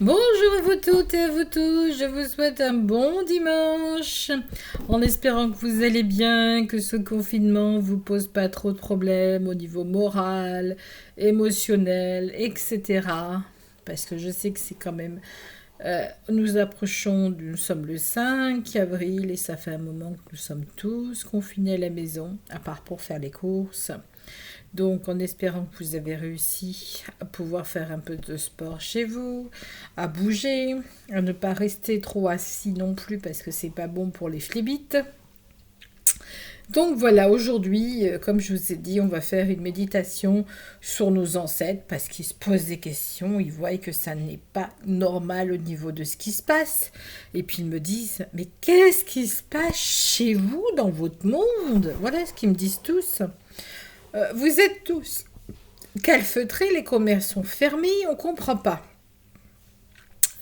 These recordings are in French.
Bonjour à vous toutes et à vous tous, je vous souhaite un bon dimanche, en espérant que vous allez bien, que ce confinement vous pose pas trop de problèmes au niveau moral, émotionnel, etc. Parce que je sais que c'est quand même... nous approchons, nous sommes le 5 avril et ça fait un moment que nous sommes tous confinés à la maison, à part pour faire les courses. Donc, en espérant que vous avez réussi à pouvoir faire un peu de sport chez vous, à bouger, à ne pas rester trop assis non plus parce que c'est pas bon pour les phlébites. Donc voilà, aujourd'hui, comme je vous ai dit, on va faire une méditation sur nos ancêtres parce qu'ils se posent des questions, ils voient que ça n'est pas normal au niveau de ce qui se passe. Et puis ils me disent, mais qu'est-ce qui se passe chez vous, dans votre monde? Voilà ce qu'ils me disent tous. Vous êtes tous calfeutrés, les commerces sont fermés, on comprend pas.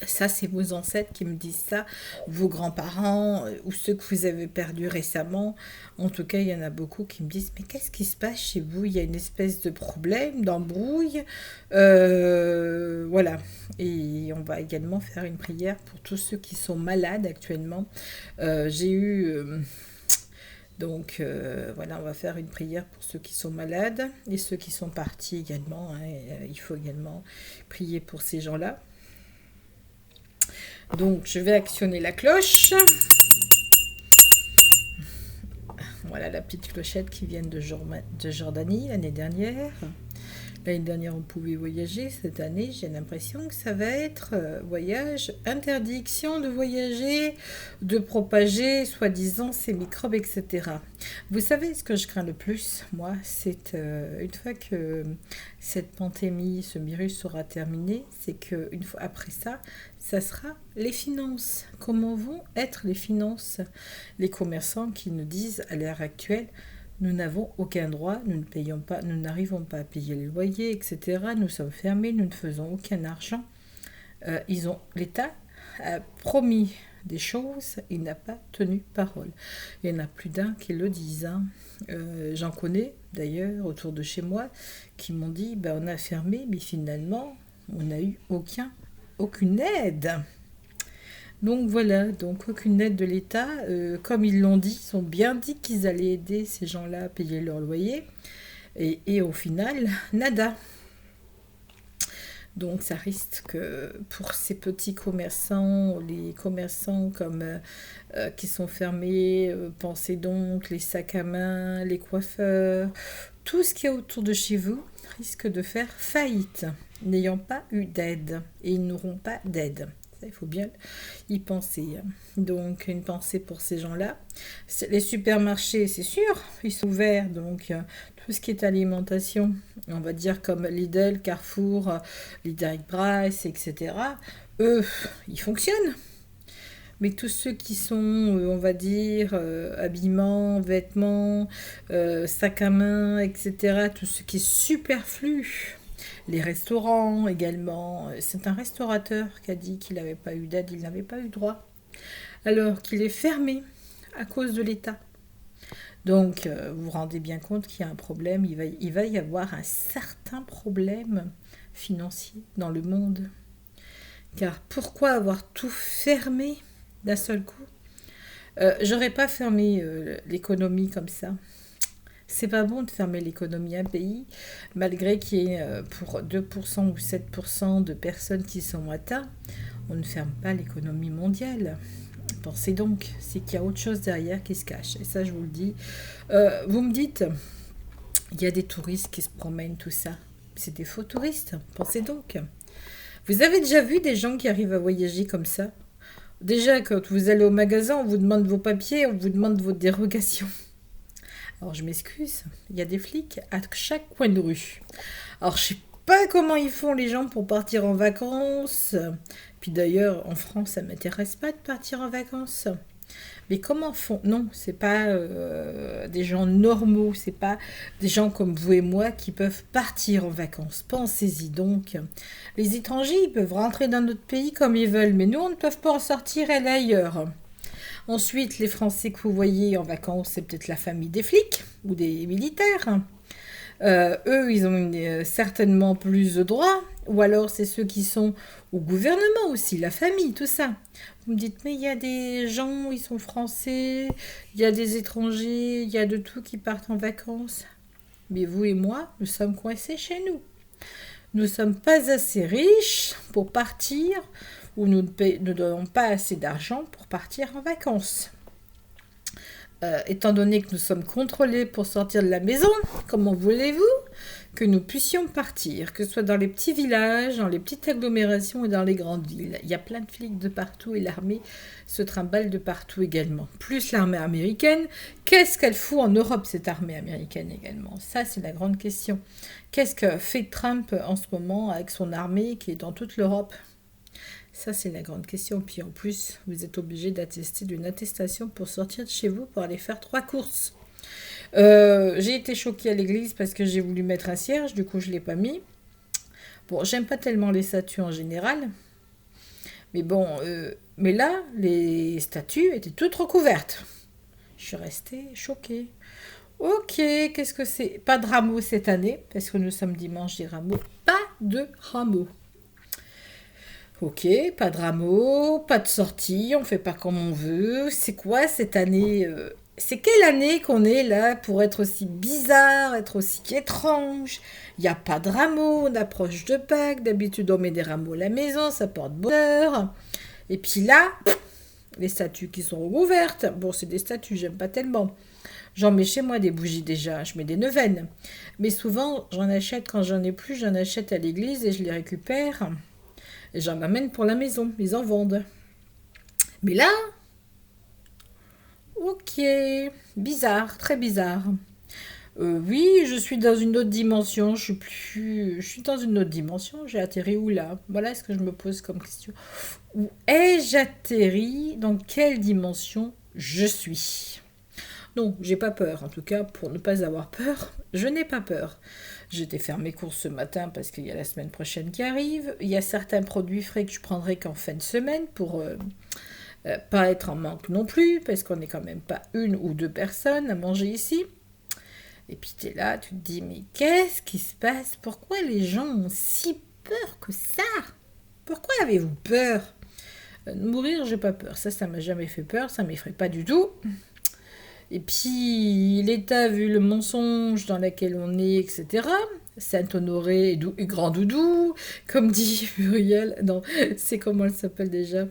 Ça, c'est vos ancêtres qui me disent ça, vos grands-parents ou ceux que vous avez perdus récemment. En tout cas, il y en a beaucoup qui me disent, mais qu'est-ce qui se passe chez vous? Il y a une espèce de problème, d'embrouille. Voilà. Et on va également faire une prière pour tous ceux qui sont malades actuellement. J'ai eu... Donc voilà, on va faire une prière pour ceux qui sont malades et ceux qui sont partis également, hein. Il faut également prier pour ces gens-là. Donc je vais actionner la cloche. Voilà la petite clochette qui vient de Jordanie l'année dernière. L'année dernière, on pouvait voyager. Cette année, j'ai l'impression que ça va être voyage, interdiction de voyager, de propager, soi-disant, ces microbes, etc. Vous savez ce que je crains le plus, moi, c'est une fois que cette pandémie, ce virus sera terminé, c'est qu'une fois après ça, ça sera les finances. Comment vont être les finances? Les commerçants qui nous disent à l'heure actuelle, nous n'avons aucun droit, nous ne payons pas, nous n'arrivons pas à payer les loyers, etc. Nous sommes fermés, nous ne faisons aucun argent. L'État a promis des choses, il n'a pas tenu parole. Il y en a plus d'un qui le disent, hein. J'en connais d'ailleurs autour de chez moi qui m'ont dit, on a fermé, mais finalement, on n'a eu aucune aide. Donc voilà, donc aucune aide de l'État. Comme ils l'ont dit, ils ont bien dit qu'ils allaient aider ces gens-là à payer leur loyer. Et au final, nada. Donc ça risque que pour ces petits commerçants, les commerçants qui sont fermés, pensez donc les sacs à main, les coiffeurs, tout ce qui est autour de chez vous risque de faire faillite, n'ayant pas eu d'aide. Et ils n'auront pas d'aide. Il faut bien y penser. Donc, une pensée pour ces gens-là. Les supermarchés, c'est sûr, ils sont ouverts. Donc, tout ce qui est alimentation, on va dire comme Lidl, Carrefour, Lidl Price, etc., eux, ils fonctionnent. Mais tous ceux qui sont, on va dire, habillements, vêtements, sacs à main, etc., tout ce qui est superflu, les restaurants également. C'est un restaurateur qui a dit qu'il n'avait pas eu d'aide, il n'avait pas eu droit. Alors qu'il est fermé à cause de l'État. Donc, vous vous rendez bien compte qu'il y a un problème, il va y avoir un certain problème financier dans le monde. Car pourquoi avoir tout fermé d'un seul coup? J'aurais pas fermé l'économie comme ça. C'est pas bon de fermer l'économie d'un pays, malgré qu'il y ait pour 2% ou 7% de personnes qui sont atteintes. On ne ferme pas l'économie mondiale. Pensez donc, c'est qu'il y a autre chose derrière qui se cache. Et ça, je vous le dis. Vous me dites, il y a des touristes qui se promènent, tout ça. C'est des faux touristes. Pensez donc. Vous avez déjà vu des gens qui arrivent à voyager comme ça? Déjà, quand vous allez au magasin, on vous demande vos papiers, on vous demande vos dérogations. Alors je m'excuse, il y a des flics à chaque coin de rue. Alors je sais pas comment ils font les gens pour partir en vacances. Puis d'ailleurs, en France, ça m'intéresse pas de partir en vacances. Mais comment font? Non, c'est pas des gens normaux, c'est pas des gens comme vous et moi qui peuvent partir en vacances. Pensez-y donc. Les étrangers, ils peuvent rentrer dans notre pays comme ils veulent, mais nous, on ne peut pas en sortir et aller ailleurs. Ensuite, les Français que vous voyez en vacances, c'est peut-être la famille des flics ou des militaires. Eux, ils ont certainement plus de droits Ou alors c'est ceux qui sont au gouvernement aussi, la famille, tout ça. Vous me dites, mais il y a des gens, ils sont français, il y a des étrangers, il y a de tout qui partent en vacances. Mais vous et moi, nous sommes coincés chez nous. Nous ne sommes pas assez riches pour partir ou nous ne donnons pas assez d'argent pour partir en vacances. Étant donné que nous sommes contrôlés pour sortir de la maison, comment voulez-vous que nous puissions partir, que ce soit dans les petits villages, dans les petites agglomérations et dans les grandes villes. Il y a plein de flics de partout et l'armée se trimballe de partout également. Plus l'armée américaine, qu'est-ce qu'elle fout en Europe, cette armée américaine également? Ça, c'est la grande question. Qu'est-ce que fait Trump en ce moment avec son armée qui est dans toute l'Europe? Ça, c'est la grande question. Puis en plus, vous êtes obligé d'attester d'une attestation pour sortir de chez vous pour aller faire 3 courses. J'ai été choquée à l'église parce que j'ai voulu mettre un cierge, du coup je ne l'ai pas mis. Bon, j'aime pas tellement les statues en général, mais bon, mais là, les statues étaient toutes recouvertes. Je suis restée choquée. Ok, qu'est-ce que c'est? Pas de rameaux cette année, parce que nous sommes dimanche des rameaux. Pas de rameaux. Ok, pas de rameaux, pas de sortie, on fait pas comme on veut. C'est quoi cette année C'est quelle année qu'on est là pour être aussi bizarre, être aussi étrange? Il n'y a pas de rameaux, on approche de Pâques, d'habitude on met des rameaux à la maison, ça porte bonheur. Et puis là, les statues qui sont ouvertes, bon c'est des statues, j'aime pas tellement. J'en mets chez moi des bougies déjà, je mets des neuvaines. Mais souvent j'en achète quand j'en ai plus, j'en achète à l'église et je les récupère. Et j'en amène pour la maison, ils en vendent. Mais là, ok, bizarre, très bizarre. Oui, je suis dans une autre dimension, je suis dans une autre dimension, j'ai atterri où là? Voilà ce que je me pose comme question. Où ai-je atterri? Dans quelle dimension je suis? Non, j'ai pas peur. En tout cas, pour ne pas avoir peur, je n'ai pas peur. J'étais faire mes courses ce matin parce qu'il y a la semaine prochaine qui arrive. Il y a certains produits frais que je prendrai qu'en fin de semaine pour pas être en manque non plus, parce qu'on n'est quand même pas une ou deux personnes à manger ici. Et puis tu es là, tu te dis, mais qu'est-ce qui se passe? Pourquoi les gens ont si peur que ça? Pourquoi avez-vous peur? Mourir, j'ai pas peur. Ça m'a jamais fait peur, ça m'effraie pas du tout. Et puis, l'État, vu le mensonge dans lequel on est, etc., Saint-Honoré et Grand Doudou, comme dit Muriel, non, c'est comment elle s'appelle déjà?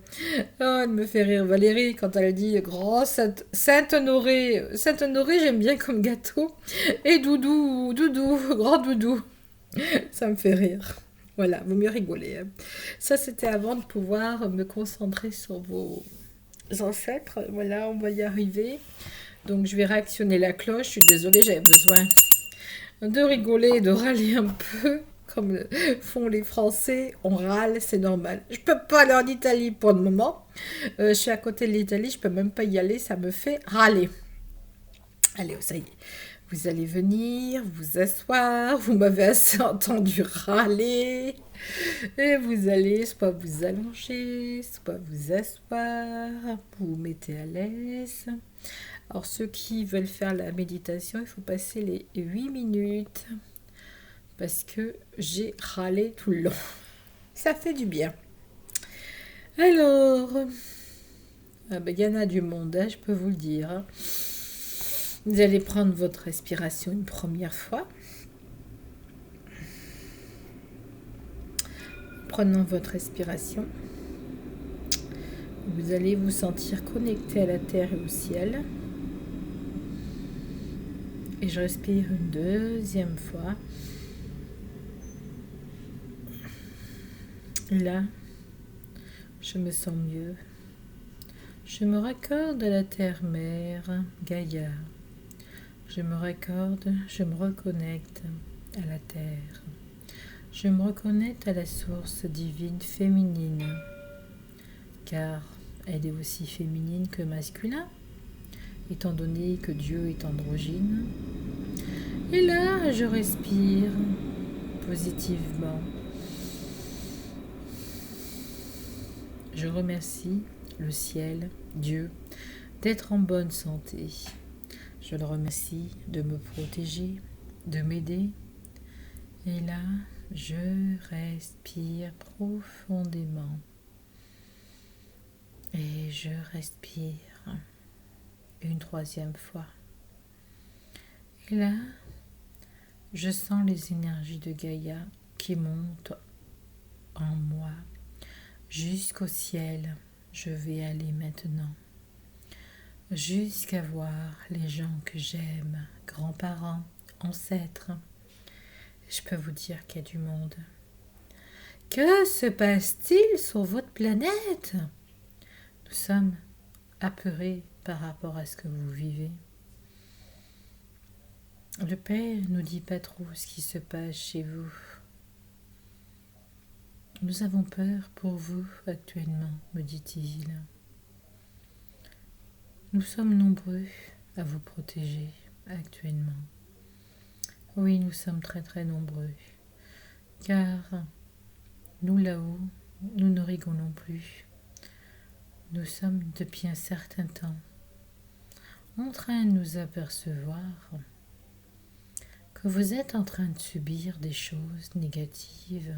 Oh, elle me fait rire, Valérie, quand elle dit Grand Saint-Honoré. Saint-Honoré, j'aime bien comme gâteau. Et Doudou, Grand Doudou. Ça me fait rire. Voilà, vous mieux rigolez. Hein. Ça, c'était avant de pouvoir me concentrer sur vos ancêtres. Voilà, on va y arriver. Donc je vais réactionner la cloche. Je suis désolée, j'avais besoin de rigoler et de râler un peu, comme font les Français. On râle, c'est normal. Je peux pas aller en Italie pour le moment. Je suis à côté de l'Italie, je peux même pas y aller, ça me fait râler. Allez, ça y est. Vous allez venir, vous asseoir, vous m'avez assez entendu râler. Et vous allez soit vous allonger, soit vous asseoir, vous vous mettez à l'aise. Alors ceux qui veulent faire la méditation, il faut passer les 8 minutes parce que j'ai râlé tout le long. Ça fait du bien. Alors, y en a du monde, hein, je peux vous le dire. Hein. Vous allez prendre votre respiration une première fois. Prenons votre respiration. Vous allez vous sentir connecté à la terre et au ciel. Et je respire une deuxième fois. Et là, je me sens mieux. Je me raccorde à la terre-mère, Gaïa. Je me raccorde, je me reconnecte à la terre. Je me reconnecte à la source divine féminine, car elle est aussi féminine que masculin, étant donné que Dieu est androgyne. Et là, je respire positivement. Je remercie le ciel, Dieu, d'être en bonne santé. Je le remercie de me protéger, de m'aider. Et là, je respire profondément et je respire une troisième fois. Et là, je sens les énergies de Gaïa qui montent en moi jusqu'au ciel. Je vais aller maintenant jusqu'à voir les gens que j'aime, grands-parents, ancêtres. Je peux vous dire qu'il y a du monde. Que se passe-t-il sur votre planète? Nous sommes apeurés par rapport à ce que vous vivez. Le Père ne nous dit pas trop ce qui se passe chez vous. Nous avons peur pour vous actuellement, me dit-il. Nous sommes nombreux à vous protéger actuellement. Oui, nous sommes très très nombreux, car nous là-haut, nous ne rigolons plus. Nous sommes depuis un certain temps en train de nous apercevoir que vous êtes en train de subir des choses négatives.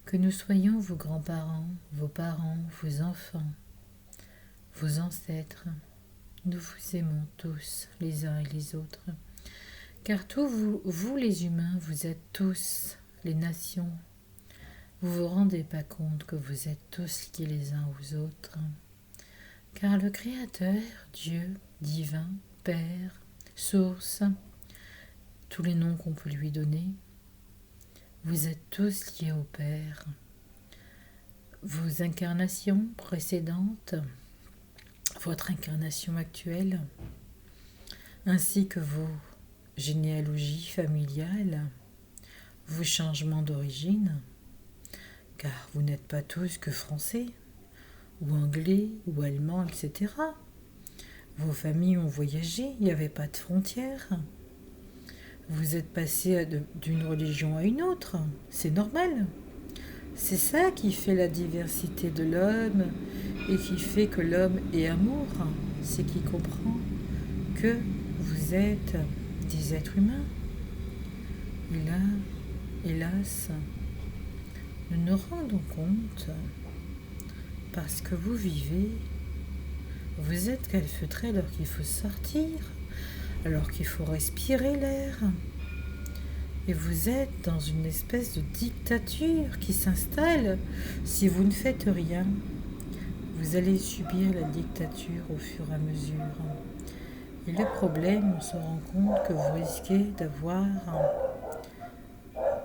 Que nous soyons vos grands-parents, vos parents, vos enfants, vos ancêtres, nous vous aimons tous les uns et les autres. Car tous vous les humains, vous êtes tous les nations. Vous vous rendez pas compte que vous êtes tous liés les uns aux autres. Car le Créateur, Dieu, divin, Père, Source, tous les noms qu'on peut lui donner, vous êtes tous liés au Père. Vos incarnations précédentes, votre incarnation actuelle, ainsi que vos généalogies familiales, vos changements d'origine, car vous n'êtes pas tous que français, ou anglais, ou allemands, etc. Vos familles ont voyagé, il n'y avait pas de frontières. Vous êtes passé d'une religion à une autre, c'est normal. C'est ça qui fait la diversité de l'homme et qui fait que l'homme est amour. C'est qu'il comprend que vous êtes des êtres humains. Et là, hélas, nous nous rendons compte, parce que vous vivez, vous êtes calfeutrés alors qu'il faut sortir, alors qu'il faut respirer l'air. Et vous êtes dans une espèce de dictature qui s'installe. Si vous ne faites rien, vous allez subir la dictature au fur et à mesure. Et le problème, on se rend compte que vous risquez d'avoir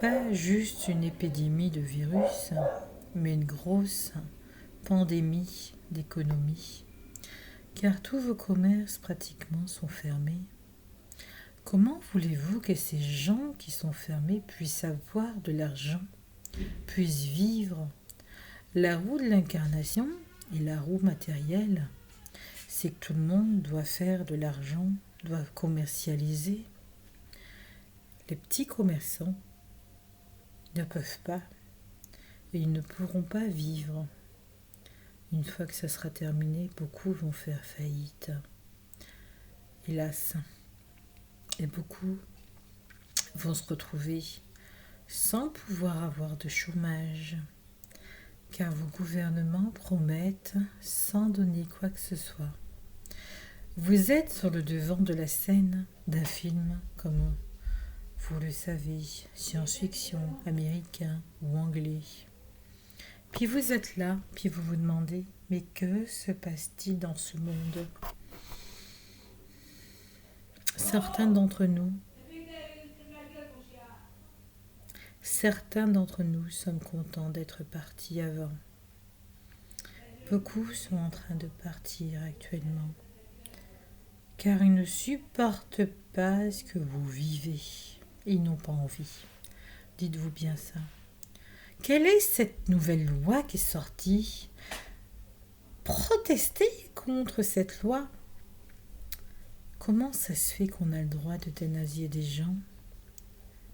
pas juste une épidémie de virus, mais une grosse pandémie d'économie. Car tous vos commerces pratiquement sont fermés. Comment voulez-vous que ces gens qui sont fermés puissent avoir de l'argent, puissent vivre? La roue de l'incarnation et la roue matérielle, c'est que tout le monde doit faire de l'argent, doit commercialiser. Les petits commerçants ne peuvent pas et ils ne pourront pas vivre. Une fois que ça sera terminé, beaucoup vont faire faillite. Hélas. Et beaucoup vont se retrouver sans pouvoir avoir de chômage, car vos gouvernements promettent sans donner quoi que ce soit. Vous êtes sur le devant de la scène d'un film, comme vous le savez, science-fiction, américain ou anglais. Puis vous êtes là, puis vous vous demandez, mais que se passe-t-il dans ce monde ? Certains d'entre nous sommes contents d'être partis avant. Beaucoup sont en train de partir actuellement, car ils ne supportent pas ce que vous vivez. Ils n'ont pas envie. Dites-vous bien ça. Quelle est cette nouvelle loi qui est sortie? Protestez contre cette loi. Comment ça se fait qu'on a le droit d'euthanasier des gens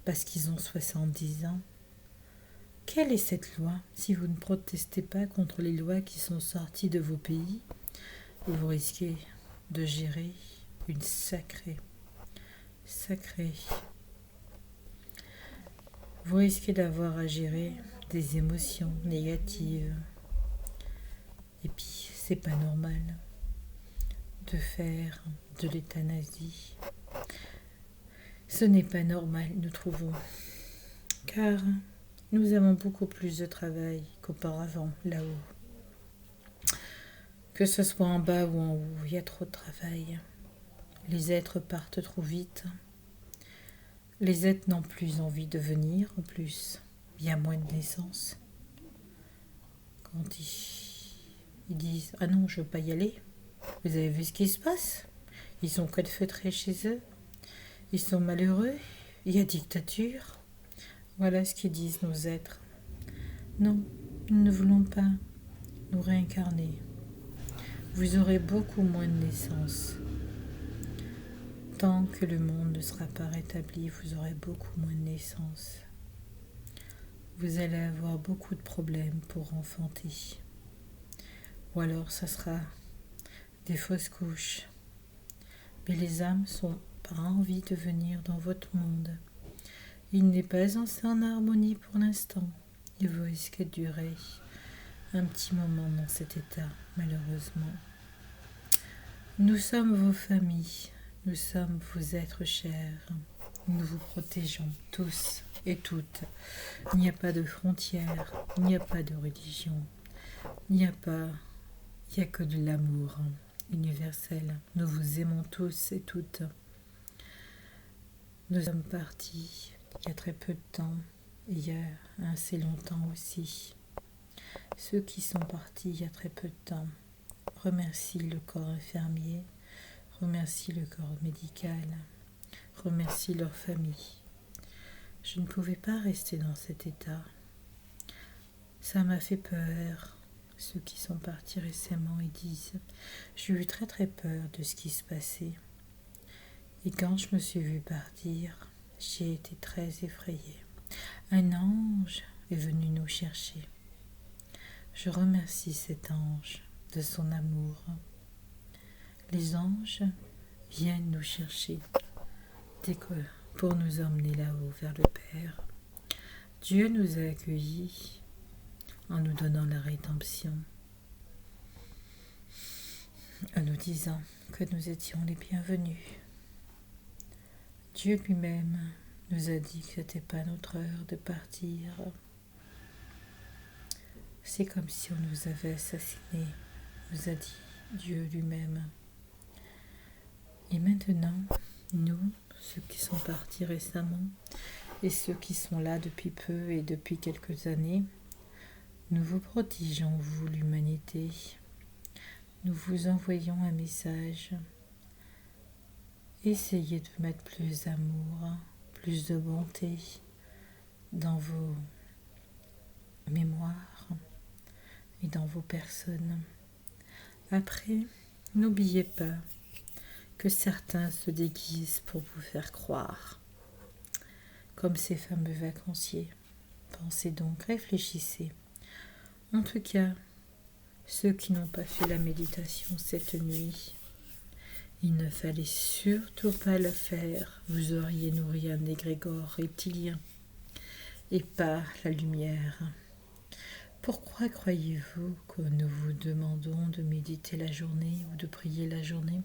parce qu'ils ont 70 ans? Quelle est cette loi? Si vous ne protestez pas contre les lois qui sont sorties de vos pays, vous risquez de gérer une sacrée sacré. Vous risquez d'avoir à gérer des émotions négatives. Et puis, c'est pas normal de faire de l'euthanasie. Ce n'est pas normal, nous trouvons. Car nous avons beaucoup plus de travail qu'auparavant, là-haut. Que ce soit en bas ou en haut, il y a trop de travail. Les êtres partent trop vite. Les êtres n'ont plus envie de venir, en plus. Il y a moins de naissances. Quand ils disent « Ah non, je ne veux pas y aller », vous avez vu ce qui se passe? Ils sont calfeutrés chez eux. Ils sont malheureux. Il y a dictature. Voilà ce qu'ils disent nos êtres. Non, nous ne voulons pas nous réincarner. Vous aurez beaucoup moins de naissances. Tant que le monde ne sera pas rétabli, vous aurez beaucoup moins de naissances. Vous allez avoir beaucoup de problèmes pour enfanter. Ou alors ça sera des fausses couches. Mais les âmes sont pas envie de venir dans votre monde. Il n'est pas en harmonie pour l'instant. Et vous risquez de durer un petit moment dans cet état, malheureusement. Nous sommes vos familles, nous sommes vos êtres chers. Nous vous protégeons tous et toutes. Il n'y a pas de frontières, il n'y a pas de religion, il n'y a que de l'amour universel. Nous vous aimons tous et toutes. Nous sommes partis il y a très peu de temps, et il y a assez longtemps aussi. Ceux qui sont partis il y a très peu de temps remercient le corps infirmier, remercient le corps médical, remercient leur famille. Je ne pouvais pas rester dans cet état. Ça m'a fait peur. Ceux qui sont partis récemment, ils disent « J'ai eu très très peur de ce qui se passait. » Et quand je me suis vue partir, j'ai été très effrayée. Un ange est venu nous chercher. Je remercie cet ange de son amour. Les anges viennent nous chercher pour nous emmener là-haut vers le Père. Dieu nous a accueillis en nous donnant la rédemption, en nous disant que nous étions les bienvenus. Dieu lui-même nous a dit que ce n'était pas notre heure de partir. C'est comme si on nous avait assassinés, nous a dit Dieu lui-même. Et maintenant, nous, ceux qui sont partis récemment, et ceux qui sont là depuis peu et depuis quelques années, nous vous protégeons, vous, l'humanité. Nous vous envoyons un message. Essayez de mettre plus d'amour, plus de bonté dans vos mémoires et dans vos personnes. Après, n'oubliez pas que certains se déguisent pour vous faire croire, comme ces fameux vacanciers. Pensez donc, réfléchissez. En tout cas, ceux qui n'ont pas fait la méditation cette nuit, il ne fallait surtout pas le faire. Vous auriez nourri un égrégore reptilien et pas la lumière. Pourquoi croyez-vous que nous vous demandons de méditer la journée ou de prier la journée?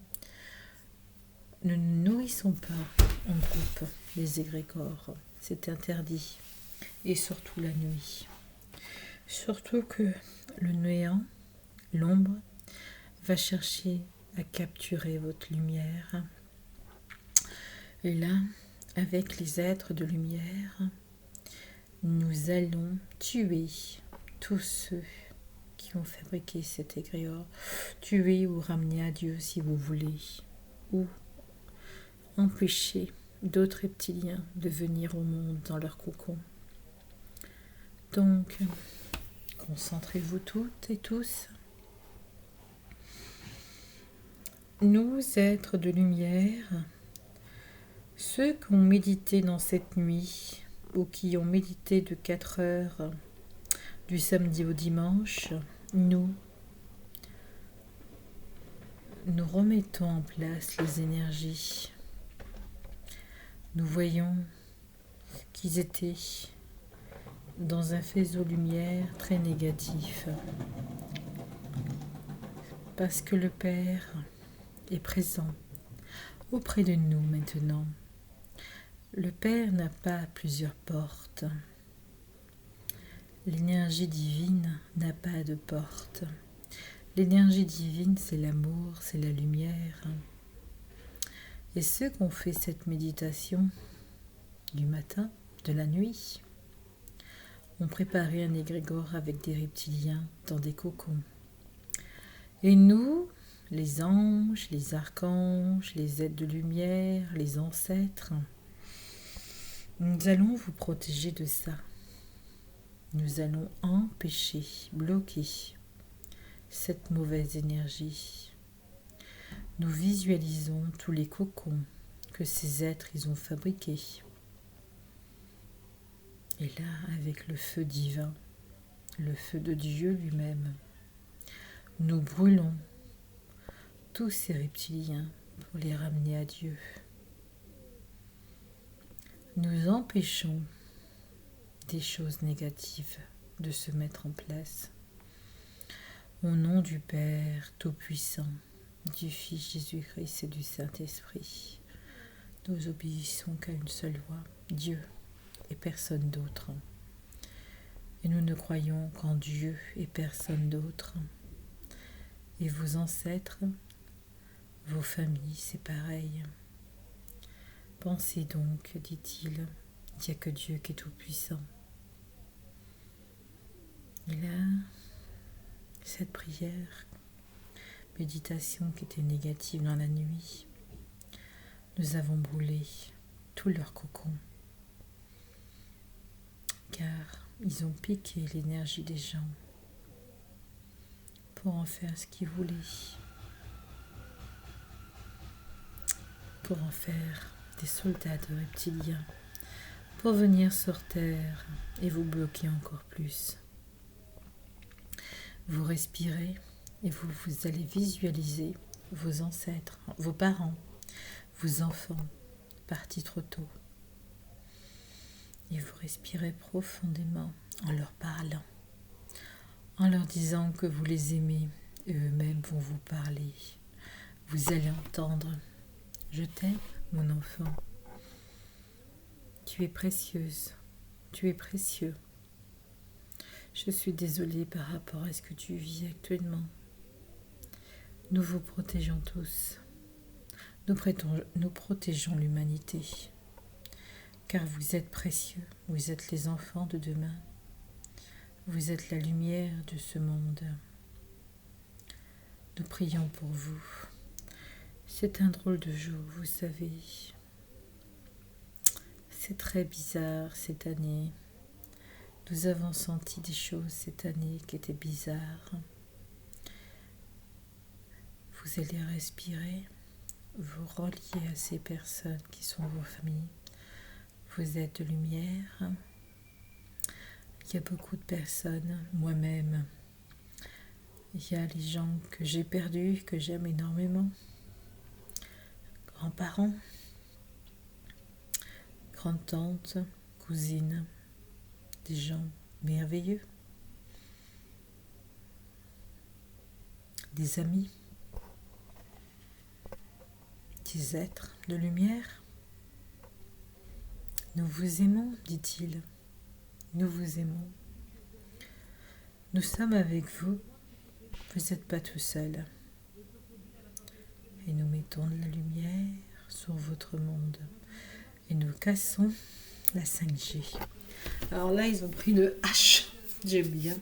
Nous ne nourrissons pas en groupe les égrégores. C'est interdit. Et surtout la nuit. Surtout que le néant, l'ombre, va chercher à capturer votre lumière. Et là, avec les êtres de lumière, nous allons tuer tous ceux qui ont fabriqué cet égrégore. Tuer ou ramener à Dieu si vous voulez. Ou empêcher d'autres reptiliens de venir au monde dans leur cocon. Donc, concentrez-vous toutes et tous. Nous, êtres de lumière, ceux qui ont médité dans cette nuit, ou qui ont médité de 4 heures du samedi au dimanche, nous remettons en place les énergies Nous voyons qu'ils étaient dans un faisceau lumière très négatif, parce que le Père est présent auprès de nous maintenant. Le Père n'a pas plusieurs portes. L'énergie divine n'a pas de porte. L'énergie divine, c'est l'amour, c'est la lumière. Et ceux qui ont fait cette méditation du matin, de la nuit, ont préparé un égrégore avec des reptiliens dans des cocons. Et nous, les anges, les archanges, les êtres de lumière, les ancêtres, nous allons vous protéger de ça. Nous allons empêcher, bloquer cette mauvaise énergie. Nous visualisons tous les cocons que ces êtres ils ont fabriqués. Et là, avec le feu divin, le feu de Dieu lui-même, nous brûlons tous ces reptiliens pour les ramener à Dieu. Nous empêchons des choses négatives de se mettre en place. Au nom du Père Tout-Puissant, du Fils Jésus-Christ et du Saint-Esprit, nous obéissons qu'à une seule voix, Dieu et personne d'autre. Et nous ne croyons qu'en Dieu et personne d'autre. Et vos ancêtres, vos familles, c'est pareil. Pensez donc, dit-il, il n'y a que Dieu qui est tout-puissant. Et là, cette prière, méditation qui était négative dans la nuit, nous avons brûlé tous leurs cocons, car ils ont piqué l'énergie des gens pour en faire ce qu'ils voulaient, pour en faire des soldats de reptiliens, pour venir sur Terre et vous bloquer encore plus. Vous respirez et vous allez visualiser vos ancêtres, vos parents, vos enfants partis trop tôt. Et vous respirez profondément en leur parlant, en leur disant que vous les aimez et eux-mêmes vont vous parler. Vous allez entendre « Je t'aime, mon enfant. Tu es précieuse, tu es précieux. Je suis désolée par rapport à ce que tu vis actuellement. Nous vous protégeons tous. Nous protégeons l'humanité. Car vous êtes précieux, vous êtes les enfants de demain. Vous êtes la lumière de ce monde. Nous prions pour vous. C'est un drôle de jour, vous savez. C'est très bizarre cette année. Nous avons senti des choses cette année qui étaient bizarres. Vous allez respirer, vous relier à ces personnes qui sont vos familles. Vous êtes de lumière. Il y a beaucoup de personnes, moi-même. Il y a les gens que j'ai perdus, que j'aime énormément. Grands-parents, grandes-tantes, cousines, des gens merveilleux, des amis, des êtres de lumière. Nous vous aimons, dit-il. Nous vous aimons. Nous sommes avec vous. Vous n'êtes pas tout seul. Et nous mettons de la lumière sur votre monde. Et nous cassons la 5G. Alors là, ils ont pris le hache. J'aime bien.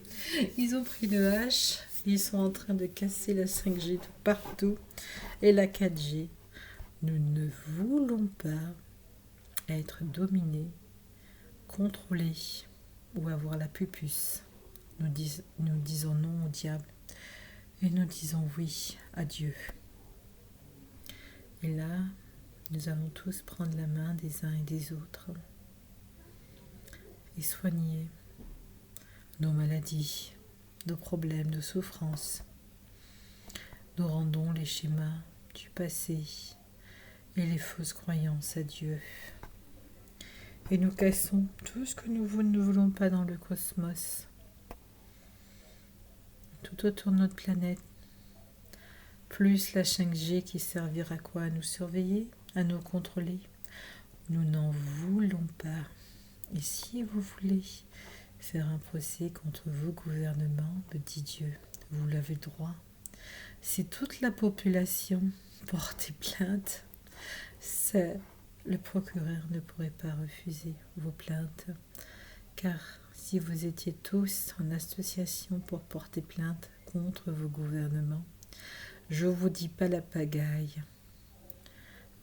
Ils ont pris le hache. Ils sont en train de casser la 5G de partout. Et la 4G. Nous ne voulons pas être dominés, contrôlés ou avoir la pupus. Nous disons non au diable et nous disons oui à Dieu. Et là, nous allons tous prendre la main des uns et des autres et soigner nos maladies, nos problèmes, nos souffrances. Nous rendons les schémas du passé et les fausses croyances à Dieu. Et nous cassons tout ce que nous ne voulons pas dans le cosmos, tout autour de notre planète. Plus la 5G qui servira à quoi? À nous surveiller, à nous contrôler. Nous n'en voulons pas. Et si vous voulez faire un procès contre vos gouvernements, me dit Dieu, vous l'avez le droit. Si toute la population portait plainte, le procureur ne pourrait pas refuser vos plaintes. Car si vous étiez tous en association pour porter plainte contre vos gouvernements, je vous dis pas la pagaille.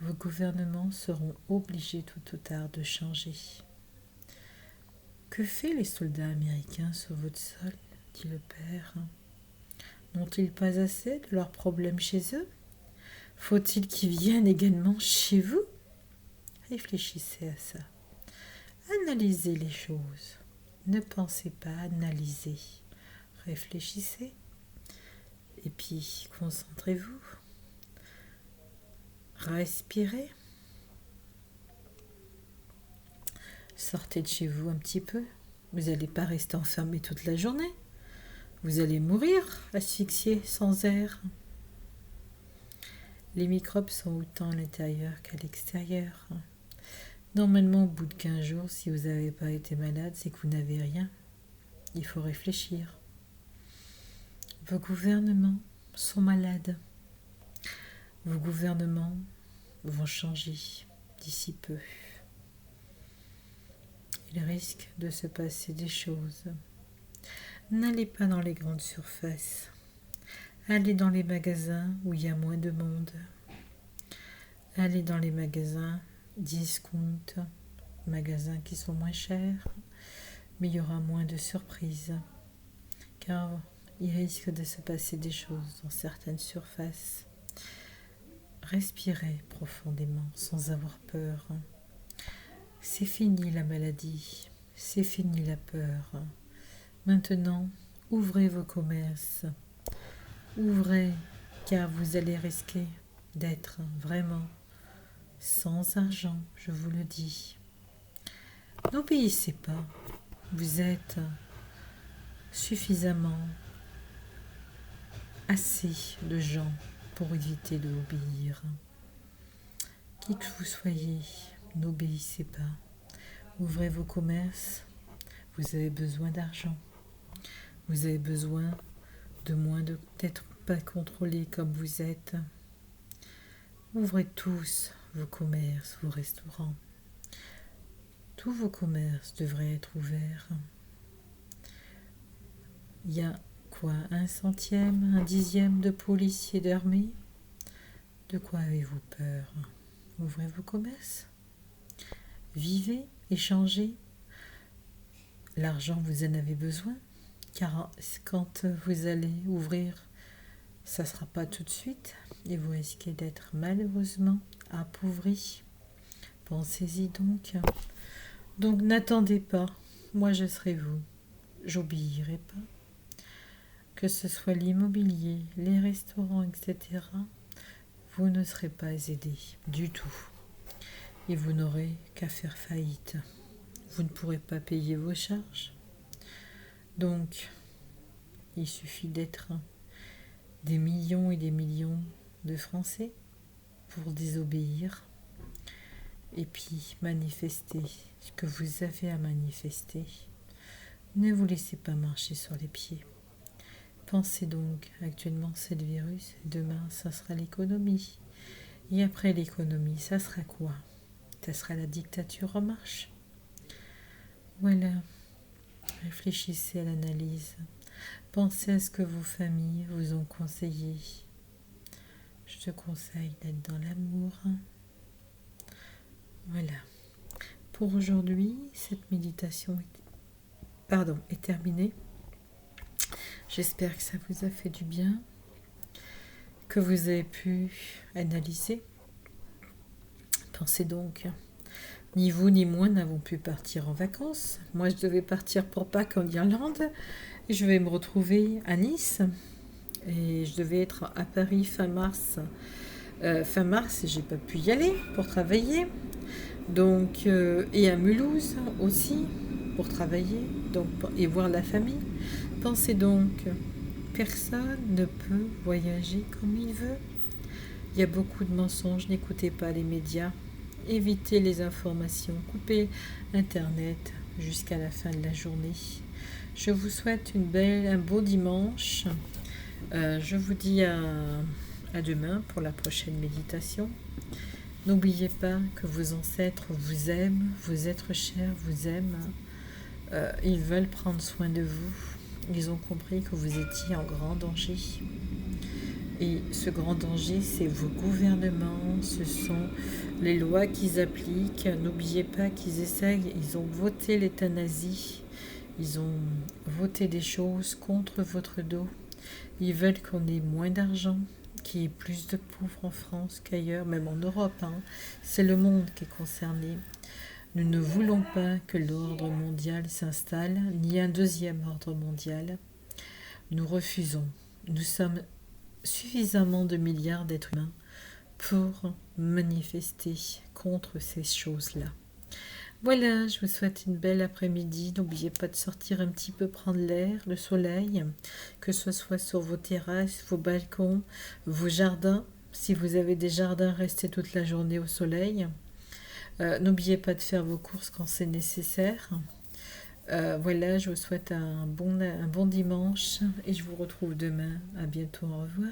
Vos gouvernements seront obligés tout ou tard de changer. Que fait les soldats américains sur votre sol? Dit le père. N'ont-ils pas assez de leurs problèmes chez eux? Faut-il qu'ils viennent également chez vous? Réfléchissez à ça. Analysez les choses. Ne pensez pas, analysez. Réfléchissez. Et puis, concentrez-vous. Respirez. Sortez de chez vous un petit peu. Vous n'allez pas rester enfermé toute la journée. Vous allez mourir, asphyxié, sans air. Les microbes sont autant à l'intérieur qu'à l'extérieur. Normalement, au bout de 15 jours, si vous n'avez pas été malade, c'est que vous n'avez rien. Il faut réfléchir. Vos gouvernements sont malades. Vos gouvernements vont changer d'ici peu. Il risque de se passer des choses. N'allez pas dans les grandes surfaces. Allez dans les magasins où il y a moins de monde. Allez dans les magasins discount, magasins qui sont moins chers, mais il y aura moins de surprises. Car il risque de se passer des choses dans certaines surfaces. Respirez profondément sans avoir peur. C'est fini la maladie, c'est fini la peur. Maintenant, ouvrez vos commerces. Ouvrez, car vous allez risquer d'être vraiment sans argent, je vous le dis. N'obéissez pas. Vous êtes suffisamment assez de gens pour éviter d'obéir. Qui que vous soyez, n'obéissez pas. Ouvrez vos commerces. Vous avez besoin d'argent. Vous avez besoin de moins d'être pas contrôlé comme vous êtes. Ouvrez tous vos commerces, vos restaurants. Tous vos commerces devraient être ouverts. Il y a quoi, 1/100, 1/10 de policiers d'armée? De quoi avez-vous peur? Ouvrez vos commerces. Vivez, échangez. L'argent, vous en avez besoin. Car quand vous allez ouvrir, ça ne sera pas tout de suite et vous risquez d'être malheureusement appauvri. Pensez-y donc. Donc n'attendez pas, moi je serai vous, j'obéirai pas. Que ce soit l'immobilier, les restaurants, etc., vous ne serez pas aidé du tout. Et vous n'aurez qu'à faire faillite. Vous ne pourrez pas payer vos charges. Donc, il suffit d'être des millions et des millions de Français pour désobéir et puis manifester ce que vous avez à manifester. Ne vous laissez pas marcher sur les pieds. Pensez donc, actuellement c'est le virus, demain ça sera l'économie. Et après l'économie, ça sera quoi? Ça sera la dictature en marche. Voilà. Réfléchissez à l'analyse. Pensez à ce que vos familles vous ont conseillé. Je te conseille d'être dans l'amour. Voilà. Pour aujourd'hui, cette méditation est terminée. J'espère que ça vous a fait du bien, que vous avez pu analyser. Pensez donc, ni vous ni moi n'avons pu partir en vacances. Moi, je devais partir pour Pâques en Irlande. Et je vais me retrouver à Nice. Et je devais être à Paris fin mars. Fin mars, j'ai pas pu y aller pour travailler. Donc, et à Mulhouse aussi, pour travailler donc, et voir la famille. Pensez donc, personne ne peut voyager comme il veut. Il y a beaucoup de mensonges, n'écoutez pas les médias, évitez les informations, coupez Internet jusqu'à la fin de la journée. Je vous souhaite un beau dimanche. Je vous dis à demain pour la prochaine méditation. N'oubliez pas que vos ancêtres vous aiment, vos êtres chers vous aiment. Ils veulent prendre soin de vous. Ils ont compris que vous étiez en grand danger. Et ce grand danger, c'est vos gouvernements, ce sont les lois qu'ils appliquent. N'oubliez pas qu'ils ils ont voté l'euthanasie, ils ont voté des choses contre votre dos. Ils veulent qu'on ait moins d'argent, qu'il y ait plus de pauvres en France qu'ailleurs, même en Europe. C'est le monde qui est concerné. Nous ne voulons pas que l'ordre mondial s'installe, ni un deuxième ordre mondial. Nous refusons. Nous sommes suffisamment de milliards d'êtres humains pour manifester contre ces choses-là. Voilà, je vous souhaite une belle après-midi. N'oubliez pas de sortir un petit peu prendre l'air, le soleil, que ce soit sur vos terrasses, vos balcons, vos jardins. Si vous avez des jardins, restez toute la journée au soleil. N'oubliez pas de faire vos courses quand c'est nécessaire. Voilà, je vous souhaite un bon dimanche et je vous retrouve demain. À bientôt, au revoir.